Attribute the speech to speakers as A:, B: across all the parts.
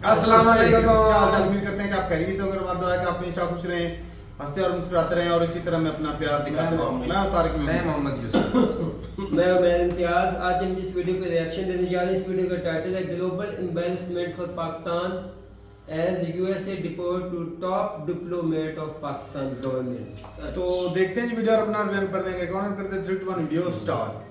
A: अस्सलाम वालेकुम। क्या हाल चाल? उम्मीद करते हैं कि आप खैरियत से होंगे और दुआ है कि आप हमेशा खुश रहें, हंसते और मुस्कुराते रहें और इसी तरह में अपना प्यार दिखाते रहें। मैं हूं तारिक
B: मैं
A: महमूद।
B: मोहम्मद यूसुफ।
C: मैं उमैर इम्तियाज। आज हम जिस वीडियो पे रिएक्शन देने जा रहे हैं, इस वीडियो का टाइटल है global embarrassment for Pakistan as USA deport to top diplomat of Pakistan government.
A: तो देखते हैं जी वीडियो और अपना रिव्यू कर देंगे। कौन करते हैं 3 2 1 वीडियो स्टार्ट।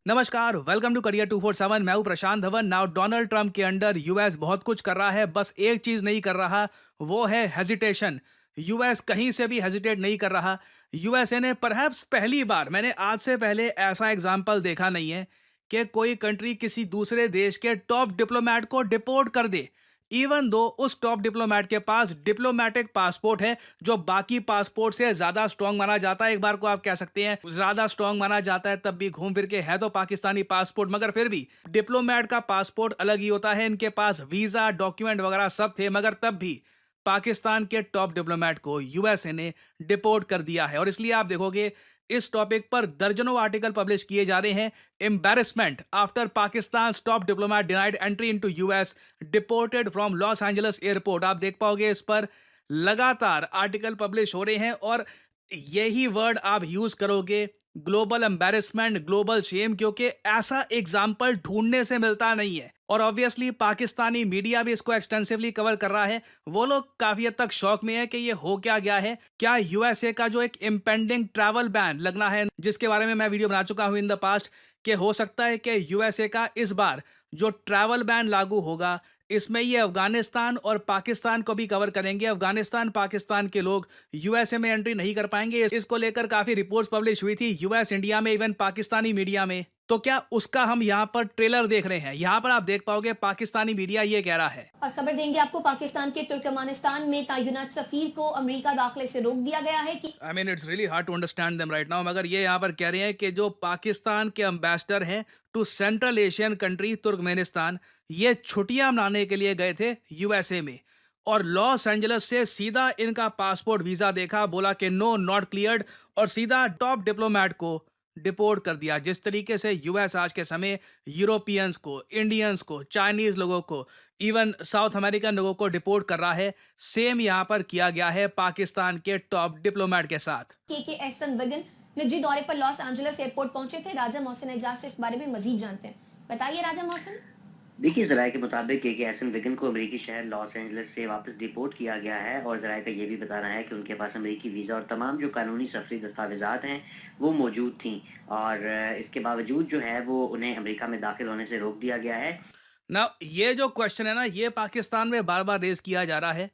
D: नमस्कार, वेलकम टू करियर 247। मैं हूं प्रशांत धवन। नाउ डोनाल्ड ट्रंप के अंडर यूएस बहुत कुछ कर रहा है, बस एक चीज नहीं कर रहा, वो है हेजिटेशन। यूएस कहीं से भी हेजिटेट नहीं कर रहा। यूएसए ने परहैप्स पहली बार, मैंने आज से पहले ऐसा एग्जाम्पल देखा नहीं है कि कोई कंट्री किसी दूसरे देश के टॉप डिप्लोमेट को डिपोर्ट कर दे, इवन दो उस टॉप डिप्लोमेट के पास डिप्लोमेटिक पासपोर्ट है जो बाकी पासपोर्ट से ज्यादा स्ट्रांग माना जाता है। एक बार को आप कह सकते हैं ज्यादा स्ट्रांग माना जाता है, तब भी घूम फिर के है तो पाकिस्तानी पासपोर्ट, मगर फिर भी डिप्लोमेट का पासपोर्ट अलग ही होता है। इनके पास वीजा डॉक्यूमेंट वगैरह सब थे, मगर तब भी पाकिस्तान के टॉप डिप्लोमेट को यूएसए ने डिपोर्ट कर दिया है। और इसलिए आप देखोगे इस टॉपिक पर दर्जनों आर्टिकल पब्लिश किए जा रहे हैं। Embarrassment after Pakistan top diplomat denied entry into US, deported from Los Angeles airport. आप देख पाओगे इस पर लगातार आर्टिकल पब्लिश हो रहे हैं और यही वर्ड आप यूज करोगे, ग्लोबल एम्बैरेसमेंट, ग्लोबल शेम, क्योंकि ऐसा एग्जाम्पल ढूंढने से मिलता नहीं है। और ऑब्वियसली पाकिस्तानी मीडिया भी इसको एक्सटेंसिवली कवर कर रहा है। वो लोग काफी हद तक शौक में है कि ये हो क्या गया है। क्या यूएसए का जो एक इम्पेंडिंग ट्रैवल बैन लगना है, जिसके बारे में मैं वीडियो बना चुका हूं इन द पास्ट, कि हो सकता है कि यूएसए का इस बार जो ट्रैवल बैन लागू होगा, इसमें ये अफगानिस्तान और पाकिस्तान को भी कवर करेंगे। अफगानिस्तान पाकिस्तान के लोग यूएसए में एंट्री नहीं कर पाएंगे। इसको लेकर काफी रिपोर्ट्स पब्लिश हुई थी यूएस, इंडिया में, इवन पाकिस्तानी मीडिया में। तो क्या उसका हम यहाँ पर ट्रेलर देख रहे हैं। यहाँ पर आप देख पाओगे पाकिस्तानी मीडिया ये कह रहा है।
E: और खबर देंगे आपको, पाकिस्तान के तुर्कमानिस्तान में तैनात सफीर को अमेरिका दाखिले से रोक दिया गया है कि
D: I mean it's really hard to understand them right now, मगर ये यहाँ पर कह रहे हैं कि जो पाकिस्तान के एम्बेसडर हैं to central Asian country Turkmenistan, ये छुट्टियां मनाने के लिए गए थे यूएसए में और लॉस एंजलिस से सीधा इनका पासपोर्ट वीजा देखा, बोला कि नो नॉट क्लियर्ड, और सीधा टॉप डिप्लोमेट को डिपोर्ट कर दिया। जिस तरीके से यूएस आज के समय यूरोपियंस को, इंडियंस को, चाइनीज लोगों को, इवन साउथ अमेरिकन लोगों को डिपोर्ट कर रहा है, सेम यहाँ पर किया गया है पाकिस्तान के टॉप डिप्लोमेट के साथ।
E: के एहसन वगन निजी दौरे पर लॉस एंजलिस एयरपोर्ट पहुंचे थे। राजा मोहसिन एजाज से इस बारे में मजीद जानते हैं। बताइए राजा मोहसिन।
F: देखिए, जराये के मुताबिक के एहसन विगन को अमेरिकी शहर लॉस एंजलिस से वापस डिपोर्ट किया गया है और जराये का ये भी बताना है कि उनके पास अमेरिकी वीज़ा और तमाम जो कानूनी सफरी दस्तावेजात हैं वो मौजूद थी और इसके बावजूद जो है वो उन्हें अमेरिका में दाखिल होने से रोक दिया गया है।
D: ना ये जो क्वेश्चन है ना, ये पाकिस्तान में बार बार रेज किया जा रहा है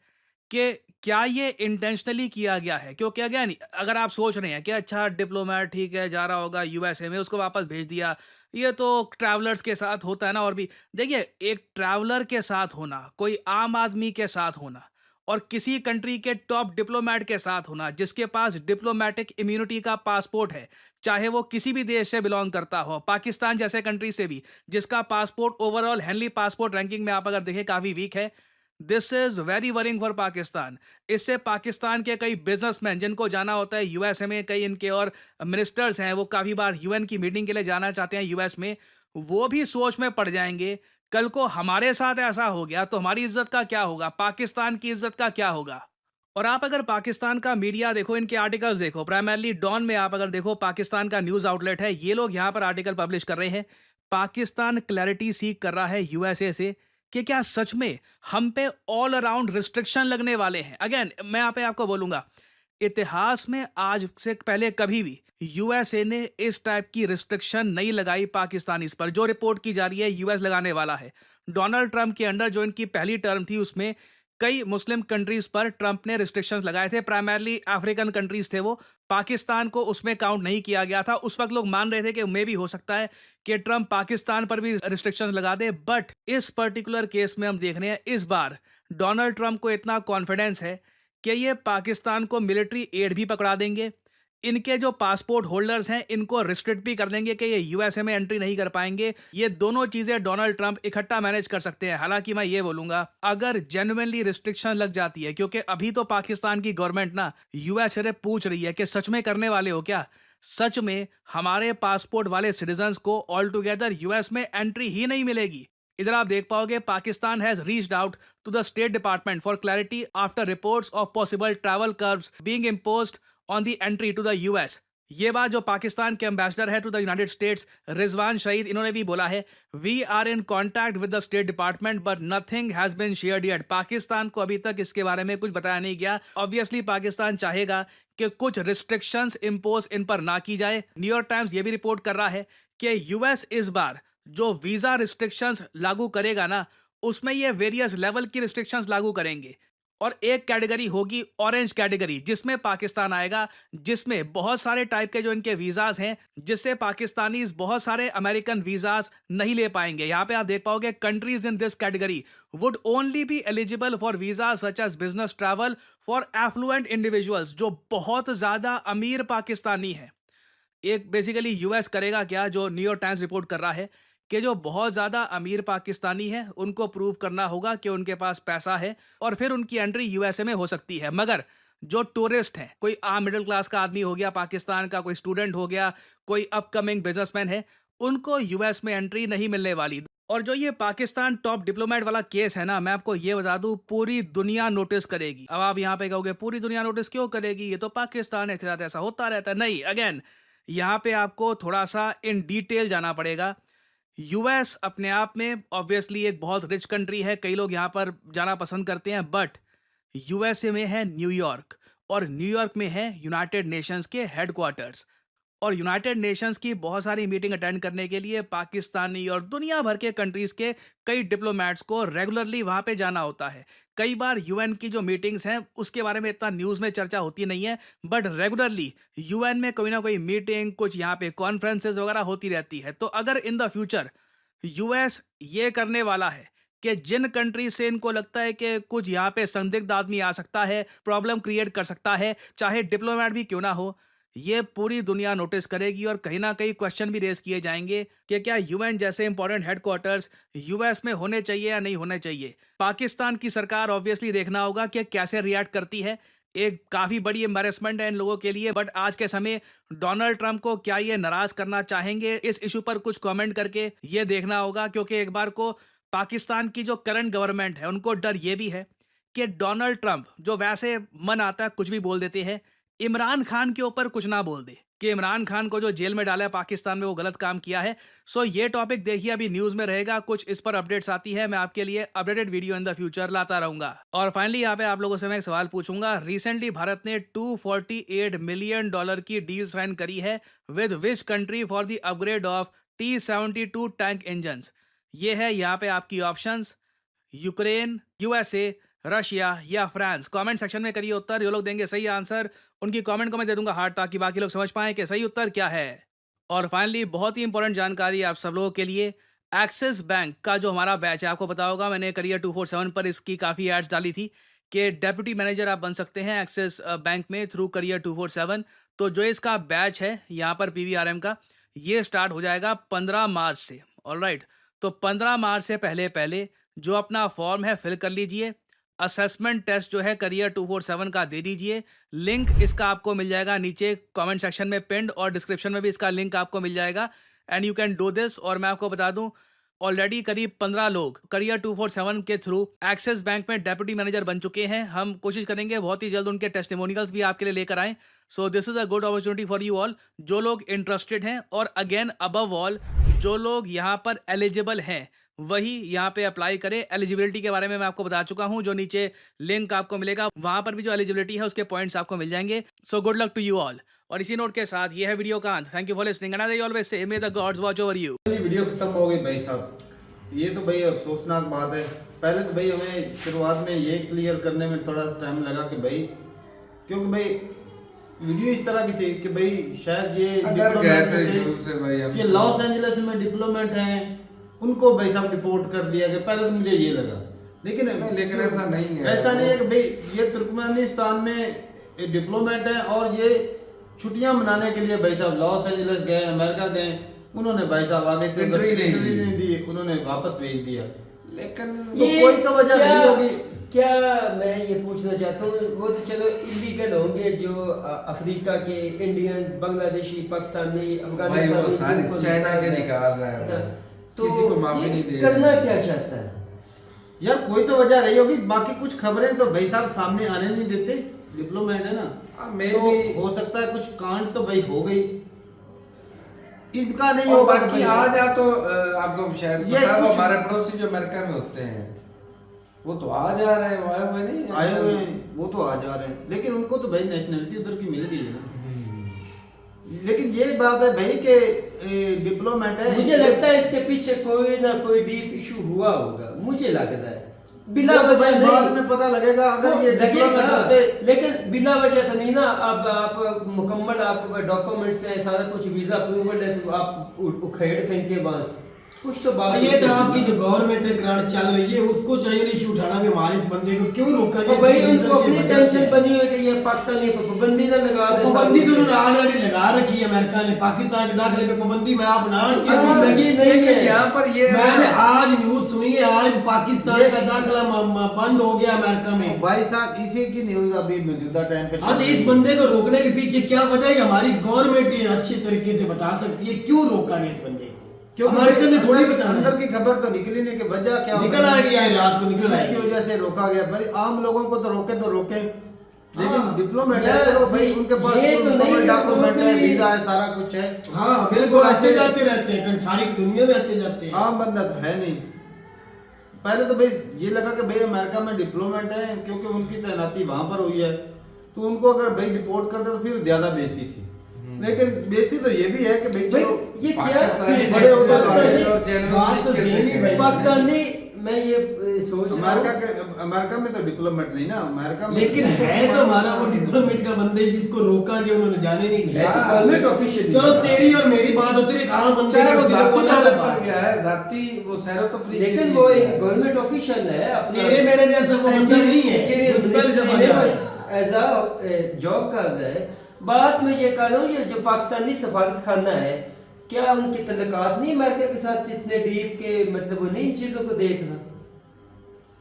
D: कि क्या ये इंटेंशनली किया गया है। क्योंकि अगेन अगर आप सोच रहे हैं कि अच्छा डिप्लोमेट ठीक है जा रहा होगा यूएसए में, उसको वापस भेज दिया, ये तो ट्रैवलर्स के साथ होता है ना। और भी देखिए, एक ट्रैवलर के साथ होना, कोई आम आदमी के साथ होना और किसी कंट्री के टॉप डिप्लोमेट के साथ होना जिसके पास डिप्लोमेटिक इम्यूनिटी का पासपोर्ट है, चाहे वो किसी भी देश से बिलोंग करता हो, पाकिस्तान जैसे कंट्री से भी जिसका passport overall Henley passport ranking में आप अगर देखें काफी वीक है, this is very worrying for Pakistan. इससे पाकिस्तान के कई बिजनेसमैन जिनको जाना होता है यूएसए में, कई इनके और मिनिस्टर्स हैं, वो काफी बार यूएन की मीटिंग के लिए जाना चाहते हैं यूएस में, वो भी सोच में पड़ जाएंगे कल को हमारे साथ ऐसा हो गया तो हमारी इज्जत का क्या होगा, पाकिस्तान की इज्जत का क्या होगा। और आप अगर पाकिस्तान का मीडिया देखो, इनके आर्टिकल्स देखो, प्राइमरली डॉन में आप अगर देखो, पाकिस्तान का न्यूज आउटलेट है, ये लोग यहाँ पर आर्टिकल पब्लिश कर रहे हैं। पाकिस्तान क्लैरिटी सीख कर रहा है यूएसए से कि क्या सच में हम पे ऑल अराउंड रिस्ट्रिक्शन लगने वाले हैं। अगेन मैं यहाँ पे आपको बोलूंगा, इतिहास में आज से पहले कभी भी यूएसए ने इस टाइप की रिस्ट्रिक्शन नहीं लगाई पाकिस्तान इस पर। जो रिपोर्ट की जा रही है यूएस लगाने वाला है। डोनाल्ड ट्रंप के अंडर जो इनकी पहली टर्म थी उसमें कई मुस्लिम कंट्रीज पर ट्रंप ने रिस्ट्रिक्शंस लगाए थे, प्राइमरली अफ्रीकन कंट्रीज थे वो, पाकिस्तान को उसमें काउंट नहीं किया गया था। उस वक्त लोग मान रहे थे कि मे भी हो सकता है कि ट्रंप पाकिस्तान पर भी रिस्ट्रिक्शंस लगा दे, बट इस पर्टिकुलर केस में हम देख रहे हैं इस बार डोनाल्ड ट्रंप को इतना कॉन्फिडेंस है कि ये पाकिस्तान को मिलिट्री एड भी पकड़ा देंगे, इनके जो पासपोर्ट होल्डर्स हैं इनको रिस्ट्रिक्ट भी कर देंगे कि ये यूएसए में एंट्री नहीं कर पाएंगे। ये दोनों चीजें डोनाल्ड ट्रंप इकट्ठा मैनेज कर सकते हैं। हालांकि मैं ये बोलूंगा, अगर जेन्युइनली रिस्ट्रिक्शन लग जाती है, क्योंकि अभी तो पाकिस्तान की गवर्नमेंट ना यूएसए से पूछ रही है कि सच में करने वाले हो क्या, सच में हमारे पासपोर्ट वाले सिटीजन्स को ऑल टुगेदर यूएस में एंट्री ही नहीं मिलेगी। इधर आप देख पाओगे Pakistan has reached out to the state department for clarity after reports of possible travel curbs being imposed on the entry to the US. ये बात जो पाकिस्तान के एम्बेसडर है to the United States Rizwan Shahid, इन्होंने भी बोला है, we are in contact with the state department but nothing has been shared yet. Pakistan को अभी तक इसके बारे में कुछ बताया नहीं गया। ऑब्वियसली पाकिस्तान चाहेगा कि कुछ रिस्ट्रिक्शंस इंपोज इन पर ना की जाए। न्यूयॉर्क टाइम्स ये भी रिपोर्ट कर रहा है कि यूएस इस बार जो वीजा रिस्ट्रिक्शंस लागू करेगा ना, उसमें ये वेरियस लेवल की रिस्ट्रिक्शंस लागू करेंगे और एक कैटेगरी होगी ऑरेंज कैटेगरी, जिसमें पाकिस्तान आएगा, जिसमें बहुत सारे टाइप के जो इनके वीजाज हैं, जिससे पाकिस्तानीज बहुत सारे अमेरिकन वीजाज नहीं ले पाएंगे। यहाँ पे आप देख पाओगे countries in this category would only be eligible for visa such as business travel for affluent individuals, जो बहुत ज्यादा अमीर पाकिस्तानी है। एक बेसिकली यूएस करेगा क्या, जो न्यूयॉर्क टाइम्स रिपोर्ट कर रहा है कि जो बहुत ज़्यादा अमीर पाकिस्तानी है उनको प्रूव करना होगा कि उनके पास पैसा है और फिर उनकी एंट्री यूएसए में हो सकती है। मगर जो टूरिस्ट हैं, कोई आम मिडिल क्लास का आदमी हो गया पाकिस्तान का, कोई स्टूडेंट हो गया, कोई अपकमिंग बिजनेसमैन है, उनको यूएस में एंट्री नहीं मिलने वाली। और जो ये पाकिस्तान टॉप डिप्लोमेट वाला केस है ना, मैं आपको ये बता दूं, पूरी दुनिया नोटिस करेगी। अब आप यहाँ पे कहोगे पूरी दुनिया नोटिस क्यों करेगी, ये तो पाकिस्तान है, साथ ऐसा होता रहता है। नहीं, अगेन यहाँ पे आपको थोड़ा सा इन डिटेल जाना पड़ेगा। यूएस अपने आप में ऑब्वियसली एक बहुत रिच कंट्री है, कई लोग यहाँ पर जाना पसंद करते हैं, बट यूएसए में है न्यूयॉर्क और न्यूयॉर्क में है यूनाइटेड नेशंस के हेडक्वार्टर्स। और यूनाइटेड नेशंस की बहुत सारी मीटिंग अटेंड करने के लिए पाकिस्तानी और दुनिया भर के कंट्रीज के कई डिप्लोमेट्स को रेगुलरली वहाँ पे जाना होता है। कई बार यूएन की जो मीटिंग्स हैं उसके बारे में इतना न्यूज़ में चर्चा होती नहीं है, बट रेगुलरली यूएन में कोई ना कोई मीटिंग, कुछ यहाँ पे कॉन्फ्रेंसेज वगैरह होती रहती है। तो अगर इन द फ्यूचर यूएस ये करने वाला है कि जिन कंट्री से इनको लगता है कि कुछ यहाँ पे संदिग्ध आदमी आ सकता है, प्रॉब्लम क्रिएट कर सकता है, चाहे डिप्लोमेट भी क्यों ना हो, ये पूरी दुनिया नोटिस करेगी और कहीं ना कहीं क्वेश्चन भी रेस किए जाएंगे कि क्या यूएन जैसे इंपॉर्टेंट हेडक्वार्टर्स यूएस में होने चाहिए या नहीं होने चाहिए। पाकिस्तान की सरकार ऑब्वियसली देखना होगा कि कैसे रिएक्ट करती है। एक काफ़ी बड़ी एम्बैरेसमेंट है इन लोगों के लिए, बट आज के समय डोनाल्ड ट्रंप को क्या ये नाराज करना चाहेंगे इस इशू पर कुछ कमेंट करके, ये देखना होगा। क्योंकि एक बार को पाकिस्तान की जो करंट गवर्नमेंट है उनको डर ये भी है कि डोनाल्ड ट्रंप जो वैसे मन आता है कुछ भी बोल देते हैं, इमरान खान के ऊपर कुछ ना बोल दे कि इमरान खान को जो जेल में डाला है पाकिस्तान में वो गलत काम किया है। सो ये टॉपिक देखिए अभी न्यूज़ में रहेगा, कुछ इस पर अपडेट्स आती है, मैं आपके लिए updated video in the future लाता रहूंगा। और फाइनली यहाँ पे आप लोगों से मैं एक सवाल पूछूंगा, रिसेंटली भारत ने $248 मिलियन की डील साइन करी है with which country for the upgrade of T-72 tank engine. ये है यहाँ पे आपकी ऑप्शंस, यूक्रेन, यूएसए, रशिया या फ्रांस। कमेंट सेक्शन में करिए उत्तर, जो लोग देंगे सही आंसर उनकी कमेंट को मैं दे दूंगा हार्ट, ताकि बाकी लोग समझ पाएं कि सही उत्तर क्या है। और फाइनली बहुत ही इंपॉर्टेंट जानकारी आप सब लोगों के लिए, एक्सिस बैंक का जो हमारा बैच है, आपको पता होगा मैंने करियर 247 पर इसकी काफ़ी एड्स डाली थी कि डेप्यूटी मैनेजर आप बन सकते हैं एक्सिस बैंक में थ्रू करियर 247। तो जो इसका बैच है यहाँ पर PVRM का, ये स्टार्ट हो जाएगा 15 मार्च से। ऑलराइट, तो 15 मार्च से पहले पहले जो अपना फॉर्म है फिल कर लीजिए। असेसमेंट टेस्ट जो है करियर 247 का दे दीजिए। लिंक इसका आपको मिल जाएगा नीचे कमेंट सेक्शन में पिंड, और डिस्क्रिप्शन में भी इसका लिंक आपको मिल जाएगा, and you can do this. और मैं आपको बता दूं, ऑलरेडी करीब 15 लोग करियर 247 के थ्रू एक्सिस बैंक में डेप्यूटी मैनेजर बन चुके हैं। हम कोशिश करेंगे बहुत ही जल्द उनके टेस्टिमोनियल्स भी आपके लिए लेकर आएं। So this is a good opportunity for you all, जो लोग इंटरेस्टेड हैं, और अगेन अबव ऑल जो लोग यहाँ पर एलिजिबल हैं वही यहाँ पे अप्लाई करें। एलिजिबिलिटी के बारे में मैं आपको बता चुका हूँ, जो नीचे लिंक आपको मिलेगा वहां पर भी जो एलिजिबिलिटी है उसके पॉइंट्स आपको मिल जाएंगे। So good luck to you all. और इसी नोट के साथ ये है वीडियो का अंत। Thank you for listening and I always say may the gods watch over you.
A: Video खत्म हो गई भाई साहब, ये तो भाई अफसोसनाक बात है। पहले तो भाई हमें शुरुआत में ये क्लियर करने में थोड़ा टाइम लगा कि भाई, क्योंकि भाई वीडियो इस तरह की थी कि भाई शायद ये डिप्लोमेट, ये लॉस एंजलिस में डिप्लोमेट हैं, उनको भाई साहब रिपोर्ट कर दिया गया। पहले तो मुझे ये लगा, लेकिन
B: ऐसा नहीं है।
A: ऐसा नहीं है कि भाई ये तुर्कमेनिस्तान में डिप्लोमेट है और ये छुट्टियां मनाने के लिए भाई साहब लॉस एंजलिस गए, अमेरिका गए, उन्होंने भाई साहब आगे से नहीं दी, उन्होंने वापस भेज दिया।
B: लेकिन
A: तो कोई तो वजह
C: क्या-
A: नहीं होगी।
C: क्या मैं ये पूछना चाहता हूँ, वो तो चलो इलीगल होंगे जो अफ्रीका के इंडियन, बांग्लादेशी, पाकिस्तानी,
B: भाई
C: अफगानिस्तानी,
B: वो सारे
C: जिनको
B: चाइना के
C: निकाल
B: निकाल रहा है
C: रहा है।
B: वो। किसी को माफी
C: ये
B: नहीं दे
C: करना
B: रहा है।
C: क्या चाहता है?
A: यार कोई तो वजह रही होगी, बाकी कुछ खबरें तो भाई साहब सामने आने नहीं देते, डिप्लोमेट है ना।
B: मैं
A: तो
B: भी
A: हो सकता है कुछ कांड तो भाई हो गई, इनका नहीं
B: और
A: होगा तो
B: बाकी
A: भाई-
B: आ जा तो आपको शायद
A: ये
B: पता है, वो
A: कुछ-
B: हमारे पड़ोसी जो अमेरिका में होते हैं वो तो आ जा रहे हैं, वो आए हुए नहीं
A: आए हुए हैं, वो तो आ जा रहे हैं, लेकिन उनको तो भाई नेशनलिटी उधर की मिल गई है ना। लेकिन ये बात है भाई कि डिप्लोमेट है,
C: मुझे लगता है इसके पीछे कोई ना कोई डीप इशू हुआ होगा, मुझे लगता है बिला
A: वो तो
C: वजह
A: भाई
C: नहीं।
A: बाद में पता लगेगा, अगर ये
C: लगेगा,
A: डिप्लोमेट होते।
C: लेकिन बिला वजह तो नहीं ना। अब आप मुकम्मल आपके पास डॉक्यूमेंट्स हैं, सारा कुछ वीजा अप्रूवल है, तो आप उखेड़ फेंके बस कुछ तो बात
G: ये तो
C: होती है
G: आपकी
C: ना।
G: जो गवर्नमेंट ग्रांट चल रही है उसको चाहिए इशू उठाना भी हमारे इस बंदे को क्यों रोका
C: तो भाई उनको अपनी टेंशन बनी हुई कि ये पाकिस्तानी पे पाबंदी ना लगा दे।
G: पाबंदी तो उन्होंने ऑलरेडी लगा रखी है, अमेरिका ने पाकिस्तान के दाखिले पे पाबंदी। मैं आप ना
C: लगी नहीं है।
B: यहाँ पर ये
G: मैंने आज न्यूज सुनी है, आज पाकिस्तान का दाखिला बंद हो गया अमेरिका में।
A: भाई साहब इसी की न्यूज अभी मौजूदा टाइम पे
G: हाँ तो इस बंदे को रोकने के पीछे क्या वजह है? हमारी गवर्नमेंट ये अच्छी तरीके से बता सकती है क्यों रोका गया इस बंदे को।
A: क्योंकि
G: अमेरिका ने थोड़ी
A: अंदर
G: बताया,
A: की खबर तो निकली नहीं कि वजह क्या
G: निकल आ गया है, रात को निकल
A: इसकी
G: आएगी।
A: वजह से रोका गया। भाई आम लोगों को तो रोके, लेकिन
G: हाँ।
A: डिप्लोमेट है,
C: यार,
A: चलो भाई उनके पास
C: ये तो नहीं है,
A: डॉक्यूमेंट है,
C: कोई-
A: वीजा है, सारा कुछ है।
G: हाँ बिल्कुल, आते जाते रहते हैं, सारी दुनिया में आते जाते हैं।
A: आम बंदा तो है नहीं। पहले तो भाई ये लगा कि भाई अमेरिका में डिप्लोमेट है, क्योंकि उनकी तैनाती वहां पर हुई है, तो उनको अगर भाई डिपोर्ट करते तो फिर ज्यादा बेइज्जती थी। लेकिन बेइज्जती तो ये भी है कि भाई
C: भाई
A: चलो
C: ये क्या
B: पाकिस्तानी
A: बड़े हो गए
B: पाकिस्तानी और
G: बात तो
B: जेनुइन
G: सही नहीं भाई।
C: पाकिस्तानी, मैं ये सोच रहा हूँ
A: अमेरिका में तो डिप्लोमेट नहीं ना, अमेरिका में
G: लेकिन है तो हमारा वो डिप्लोमेट का बंदे जिसको रोका गया, उन्होंने जाने नहीं
C: है
G: दिया।
C: तो गवर्नमेंट ऑफिशियल।
G: चलो तेरी और मेरी बात होती है, कहाँ बंदे
B: चाहे वो
G: का दिल
B: जाति
G: वो
B: तौर
G: अलग
B: पर
G: बात है।
B: गया है, जाति वो सैरो तफरीह के
C: लेकिन
B: लिए
C: वो
B: गया
C: एक
B: है।
C: गवर्नमेंट ऑफिशियल है अपना।
G: तेरे मेरे जैसा वो बंदा नहीं है, वो पहले दफा जा रहा है।
C: एज अ जॉब कर रहा है। बात में ये कह रहा हूँ, ये जो पाकिस्तानी सफारत खाना है, क्या उनकी तल्लुकात नहीं अमेरिका के साथ इतने डीप के, मतलब वो नहीं इन चीजों को देखना।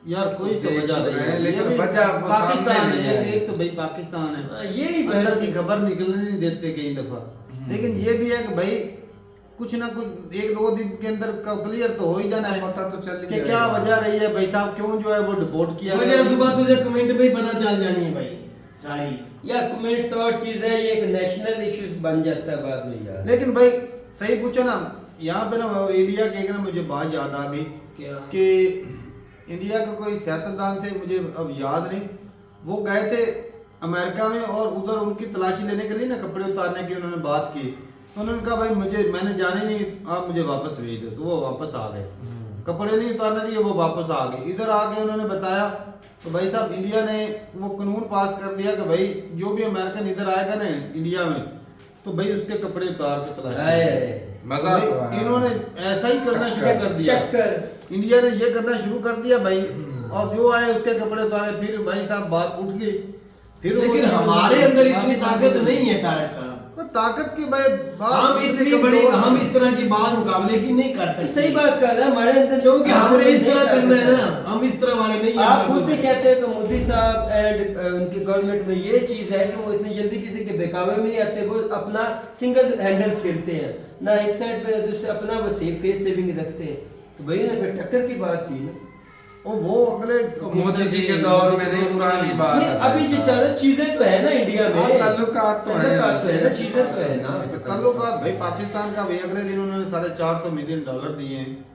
A: यार कोई तो
B: देख
A: वजह
B: रहे हैं,
A: नहीं है,
B: लेकिन
A: ये भी
B: वजह वो
A: पाकिस्तान
B: सामने नहीं
A: है,
B: है।
A: एक तो भाई पाकिस्तान है,
C: यही
A: अंदर की खबर निकलने नहीं देते कई दफा। लेकिन ये भी है कि भाई कुछ ना कुछ एक दो दिन के अंदर क्लियर तो हो ही जाना है
B: पता तो चल ही
A: कि
B: जाएगा।
A: क्या वजह रही है भाई साहब, क्यों जो है वो डिपोर्ट किया
G: वजह सुबह तुझे कमेंट में ही पता चल जानी है भाई सारी।
C: या कमेंट्स और चीज है, ये एक नेशनल इश्यूज बन जाता है बाद में यार।
A: लेकिन भाई सही पूछो ना, यहाँ पे ना वो इंडिया के एक ना मुझे बात याद आ गई
G: क्या?
A: कि इंडिया के कोई सियासतदान थे, मुझे अब याद नहीं, वो गए थे अमेरिका में और उधर उनकी तलाशी लेने के लिए ना कपड़े उतारने की उन्होंने बात की। तो उन्होंने कहा भाई मैंने जाने नहीं, आप मुझे वापस भेज दो। तो वो वापस आ गए, कपड़े नहीं उतारने दिए, वो वापस आ गए। इधर आके उन्होंने बताया तो भाई साहब इंडिया ने वो कानून पास कर दिया कि भाई जो भी अमेरिकन इधर आएगा ना इंडिया में, तो भाई उसके कपड़े उतार के तलाशी लेंगे।
B: मजा
A: भाई,
B: तो आया।
A: इन्होंने ऐसा ही करना शुरू कर दिया,
C: टक्कर।
A: इंडिया ने ये करना शुरू कर दिया भाई, और जो आए उसके कपड़े उतारे। फिर भाई साहब बात उठ गई। फिर
G: लेकिन
A: वो-
G: हमारे अंदर इतनी ताकत नहीं है तारक साहब।
A: वो ताकत की भाई बात
G: हम इतनी बड़ी, हम इस तरह की बात मुकाबले की नहीं कर सकते।
C: सही बात कर रहा है, हमारे अंदर
G: क्योंकि हमने इस तरह करना है ना, हम इस तरह वाले नहीं हैं।
C: आप खुद भी कहते हैं कि मोदी साहब एंड उनकी गवर्नमेंट में ये चीज है कि वो इतनी जल्दी किसी के बेकावे में नहीं आते, वो अपना सिंगल हैंडल खेलते हैं ना, एक साइड पे दूसरे अपना वो सेफ फेस सेविंग रखते हैं। तो भाई ने फिर टक्कर की बात की ना।
A: वो अगले
B: मोदी जी के दौर में नहीं, पुरानी बात
C: नहीं,
B: है।
C: अभी जो चल रहा चीजें तो है ना इंडिया में,
B: हाँ, ताल्लुकात तो है।
C: ताल्लुकात तो है ना, चीजें तो है ना।
A: ताल्लुकात भाई पाकिस्तान का भी अगले दिन उन्होंने $450 मिलियन दिए हैं।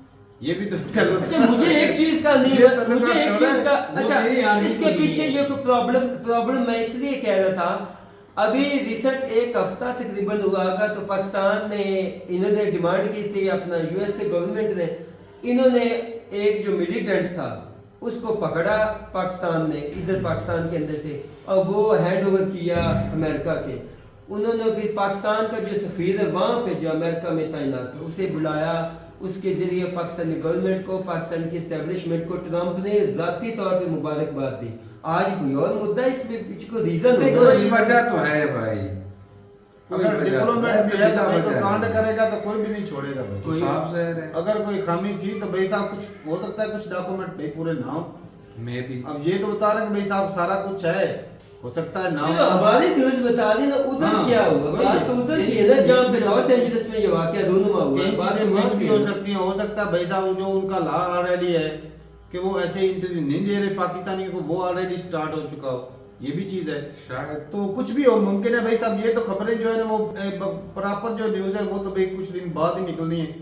A: ये भी तो ताल्लुकात
C: अच्छा मुझे एक चीज का नहीं,
A: ये ताल्लुकात
C: मुझे एक
A: चल
C: चीज
A: रहा
C: का,
A: है।
C: अच्छा
G: मेरी आर्मी
C: इसके
G: को भी
C: पीछे
G: है।
C: ये कोई प्रॉब्लम मैं इसलिए कह रहा था। अभी रिसेंट एक हफ्ता तकरीबन हुआ होगा, तो पाकिस्तान ने, इन्होंने डिमांड की थी, अपना यूएस से गवर्नमेंट ने, इन्होंने एक जो मिलिटेंट था उसको पकड़ा पाकिस्तान ने, इधर पाकिस्तान के अंदर से, और वो हैंड ओवर किया अमेरिका के। उन्होंने फिर पाकिस्तान का जो सफीर है वहाँ पे जो अमेरिका में तैनात है उसे बुलाया, उसके जरिए पाकिस्तानी गवर्नमेंट को, पाकिस्तान की एस्टेब्लिशमेंट को ट्रंप ने जाती तौर पे मुबारकबाद दी। आज कोई और मुद्दा इसमें पीछे को रीजन
B: नहीं, कोई वजह तो है भाई। कोई
A: अगर
B: वजह-
A: डिप्लोमेट
B: ऐसे
A: भी है
B: बिना
A: तो भाई
B: वजह
A: कोई कांड
B: नहीं।
A: करेगा तो कोई भी नहीं छोड़ेगा भाई।
B: तो साफ जहर है।
A: अगर कोई खामी थी तो भाई साहब कुछ हो सकता है, कुछ डॉक्यूमेंट भाई पूरे ना हो।
B: मैं भी
A: अब ये तो बता रहे हैं कि भाई साहब सारा कुछ है, हो सकता है ना
C: नहीं,
A: हो।
C: तो हमारी न्यूज बता दी ना, उधर
A: हाँ,
C: क्या हुआ,
A: वही
C: बात
A: है।
C: तो उधर
A: यही
C: की है ना
A: चीज़
C: जहाँ पे
A: भी हो
C: लॉस
A: सकती है।
C: एंजलिस में ये वाकया दोनों हुआ
A: कई
C: है, बात
A: चीजें
C: तो
A: मिस
C: वहाँ
A: भी
C: की
A: हो
C: है।
A: सकती हैं। हो सकता है भाई साहब जो उनका लॉ ऑलरेडी है कि वो ऐसे इंटरव्यू नहीं दे रहे पाकिस्तानियों को, वो ऑलरेडी स्टार्ट हो चुका हो, ये भी चीज है।
B: शायद
A: तो कुछ भी हो मुमकिन है भाई साहब। ये तो खबरें जो है ना वो प्रॉपर जो न्यूज है वो तो भाई कुछ दिन बाद ही निकलनी है।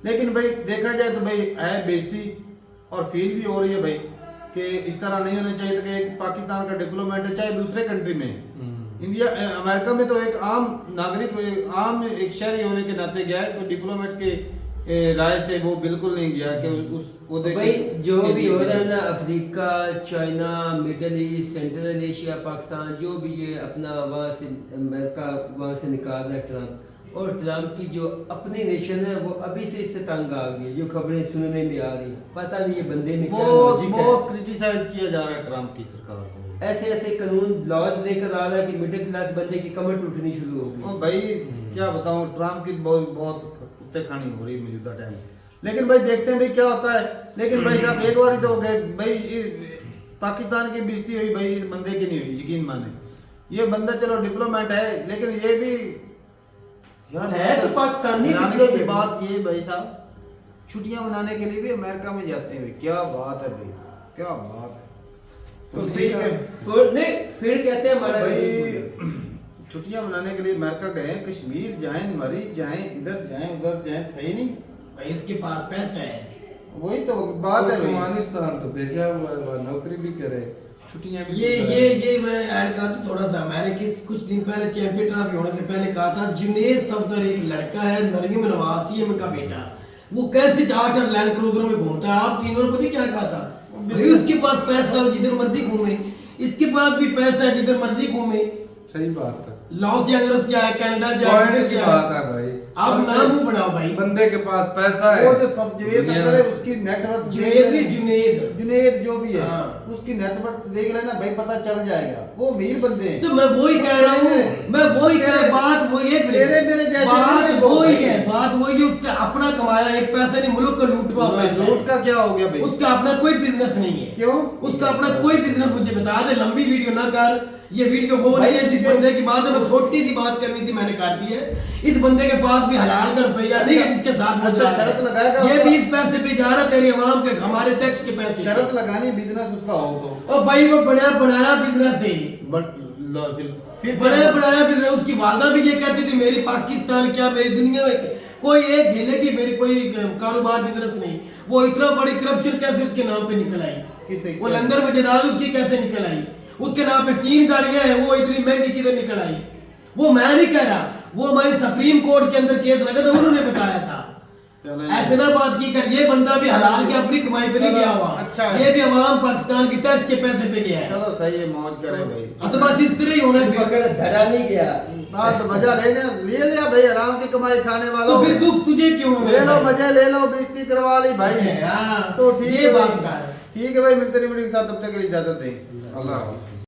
A: लेकिन भाई देखा जाए तो भाई है बेइज्जती और फील भी हो रही है भाई कि इस तरह नहीं होना चाहिए था कि एक पाकिस्तान का डिप्लोमेट है चाहे दूसरे कंट्री में, इंडिया अमेरिका में तो एक आम नागरिक, आम एक शहरी होने के नाते गया है, तो डिप्लोमेट के राय से वो बिल्कुल नहीं गया कि उस ओहदे
C: भाई
A: के-
C: जो
A: के
C: भी हो
A: लिए-
C: रहा है ना, Africa, China, middle east, central Asia, Pakistan, जो भी ये अपना वहाँ से अमेरिका वहाँ से निकाल रहा है ट्रम्प, और ट्रम्प की जो अपनी नेशन है वो अभी से इससे तंग आ गई है, जो खबरें सुनने में आ रही है। पता नहीं ये बंदे में क्या
A: बहुत
C: लॉजिक है।
A: बहुत क्रिटिसाइज किया जा रहा है ट्रम्प की सरकार को।
C: ऐसे ऐसे कानून लॉज लेकर आ रहा है कि मिडिल क्लास बंदे की कमर टूटनी शुरू हो गई।
A: और भाई क्या बताऊं, ट्रम्प की बहुत बहुत कुत्ते खानी हो रही है मौजूदा टाइम। लेकिन भाई देखते हैं भाई क्या होता है। लेकिन भाई साहब एक बार ही तो हो गए भाई, पाकिस्तान की बेइज्जती हुई भाई, इस बंदे की नहीं हुई, यकीन माने। ये बंदा चलो डिप्लोमेट है, लेकिन ये भी
C: है तो पाकिस्तानी
A: हैरानी
C: diplomat।
A: की बात ये भाई साहब, छुट्टियां मनाने के लिए भी अमेरिका में जाते हैं भाई। क्या बात है भाई, क्या बात है। तो ठीक है
C: तो नहीं, फिर कहते हैं हमारा
A: भाई, छुट्टियां मनाने के लिए अमेरिका गए, कश्मीर जाएं, मरीज जाएं, इधर जाएं उधर जाएं, सही नहीं
G: भाई इसके पास पैसा है।
A: वही तो बात है भाई।
B: अफगानिस्तान तो भेजा हुआ है, वहाँ नौकरी भी करे, छुट्टियां भी
G: ये मैं ऐड कर दूं थोड़ा सा। मैंने कुछ दिन पहले चैंपियन ट्रॉफी होने से पहले कहा था, जुनेद सफदर एक लड़का है, मरियम नवाज सीएम का बेटा, वो कैसे 8 लैंड क्रूजरों में घूमता है। आप तीनों ने पता क्या कहा था, भाई उसके पास पैसा है, जिधर मर्जी घूमे। इसके पास भी पैसा है, जिधर मर्जी घूमे।
B: सही बात है।
G: लॉस एंजल्स जाए, कनाडा जाए,
B: पॉइंट की बात है भाई।
G: आप नाम मुंह बनाओ भाई।
B: बंदे के पास पैसा है,
A: वो जो सब जुनेद
B: दुनिया
A: सफदर है
B: में-
A: उसकी नेटवर्क
G: जुनेद
A: जो भी है,
G: हाँ।
A: उसकी नेटवर्क देख लेना भाई, पता चल जाएगा। वो अमीर बंदे हैं।
G: तो मैं वही कह रहा हूँ, मैं वही कह रहा हूँ। बात वही है,
A: तेरे मेरे जैसे
G: बात
A: नहीं है वो
G: वही
A: भाई।
G: है, बात वही है। उसका अपना कमाया एक पैसा नहीं, मुल्क का लूट का पैसा
A: लूट
G: है।
A: का क्या हो गया भाई?
G: उसका अपना कोई बिजनेस नहीं है।
A: क्यों?
G: उसका अपना कोई बिजनेस, मुझे बता दे। लंबी वीडियो ना कर, ये वीडियो वो
A: भाई
G: नहीं है जिस
A: मुझे-
G: बंदे की बात है, मैं छोटी सी बात करनी थी, मैंने कर दी है। इस बंदे के पास भी हलाल का रुपया नहीं है जिसके साथ वो
A: अच्छा,
G: जा रहा है।
A: शर्त लगाएगा
G: ये
A: उसका?
G: भी इस पैसे पे जा रहा है, तेरी आवाम के, हमारे टैक्स के पैसे।
A: शरत लगानी बिजनेस उसका हो तो।
G: और भाई वो बड़ा बनाया बिजनेस है,
A: बट फिर
G: बड़े बनाया बिजनेस। उसकी वालदा भी ये कहती थी, मेरी पाकिस्तान क्या, मेरी दुनिया में कोई एक ढीले की मेरी कोई कारोबार बिजनेस नहीं। वो इतना बड़ी करप्शन कैसे उसके नाम पे निकल आई?
A: किसे?
G: वो लंदन में जदाद उसकी कैसे निकल आई? उसके नाम पे 3 गाड़ियां हैं, वो इतनी महंगी किधर निकल आई? वो मैं नहीं कह रहा, वो हमारी सुप्रीम कोर्ट के अंदर केस लगा था, उन्होंने बताया था। ऐसे ना बात की कर, ये बंदा भी हलाल के अपनी कमाई पे नहीं
A: चलो,
G: गया हुआ।
A: अच्छा है।
G: ये भी अवाम पाकिस्तान की टैक्स के पैसे पे गया है।
A: चलो सही है, मौज करे भाई।
G: अब तो बस इस तरह ही होना है फिर।
C: पकड़ धड़ा नहीं गया।
A: हाँ तो मजा ले लिया भाई, आराम की कमाई खाने वालों।
G: तो फिर दुख तुझे क्यों है?
A: ले लो मजे ले लो, बेइज्जती करवा ली भाई।
G: हाँ,
A: तो ठीक
G: ये
A: है
G: बात
A: भाई।
G: कर।
A: ठीक है भाई, मिलते नहीं वीडियो के साथ, तब तक के लिए इजाजत दें।
B: अल्लाह हाफ़िज़।